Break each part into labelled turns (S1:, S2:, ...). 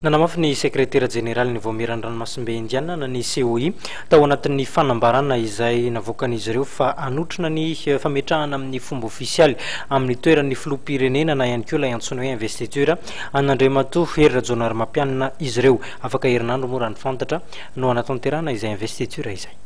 S1: Nanamafy ny sekretera général ny voamiran'ny ranomasimbe indiana na ny COI tao anatin'ny fanambarana izay navoakan'izy ireo fa anotrina ny fametrahana amin'ny fomba ofisialy amin'ny toeran'ny filoham-pirenena na ihany koa ilay antsoina hoe investiture an'Andriamatoa Hery Rajaonarimampianina izy ireo afaka herinandro moa raha ny fantatra no anatanterahana izay investiture izay.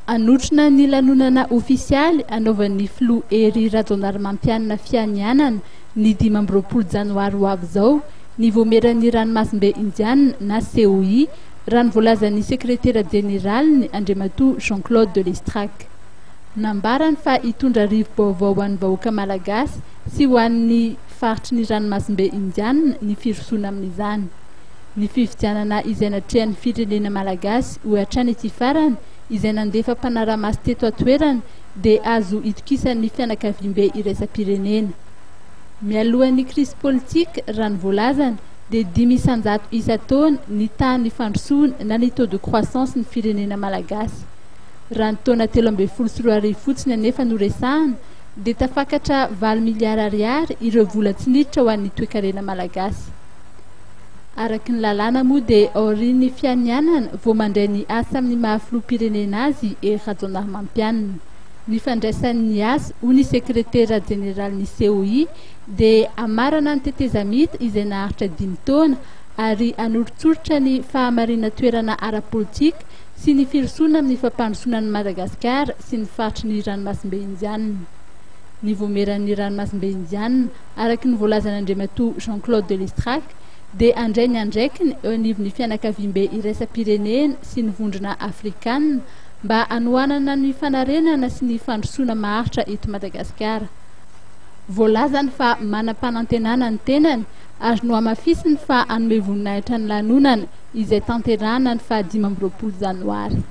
S2: Anotrina ny lanonana ofisialy anaovan'ny filoha Hery Rajaonarimampianina fianianana ny 20 janoary ho avy izao ny voamiran'ny ranomasimbe indiana na COI raha nivolazan'ny sekretera général ny Andriamatoa Jean-Claude de Lestrac. Nambarany fa hitondra rivo-baovao ho an'ny vahoaka malagasy sy ho an'ny faritry ny ranomasimbe indiana ny firosoana amin'izany. Ny fifidianana izay natrehan'ny firenena malagasy ho hatrany ety farany izay nandefa mpanara-masy teto atoerana dia azo itokisan'ny fianakaviam-be iraisam-pirenena. Mialohan'ny crise politique raha ny voalazana dia 500 isa-taona ny tany fandrosoana na ny taux de croissance ny firenena malagasy. Raha ny taona 13 fotsiny anefa no resahana dia tafakatra 4 miliara ariary ireo vola tsy niditra ho an'ny toe-karena malagasy. Araky ny lalàna moa dia aorian'ny fianianana vao mandray ny asa amin'ny mahafiloam-pirenena azy Hery Rajaonarimampianina. Ny fandraisan'ny asa ho ny sekretera général ny COI dia amarana ny tetezamita izay naharitra 5 taona ary anoritsoritra ny fahamarina toerana ara-politika sy ny firosoana amin'ny fampandrosoana ny Madagasikara sy ny faritry ny ranomasimbe indiana. Ny voamiran'ny ranomasimbe indiana araky ny voalazan'Andriamatoa Jean-Claude de Lestrac dia andray ny andraikiny eo anivon'ny fianakaviam-be iraisam-pirenena sy ny vondrona afrikanina mba anohanana ny fanarenana sy ny fandrosoana maharitra eto Madagasikara. Voalazany fa manam-panantenana ny tenany ary no amafisiny fa hanome voninahitra ny lanonana izay tanterahana ny faha 20 janoary.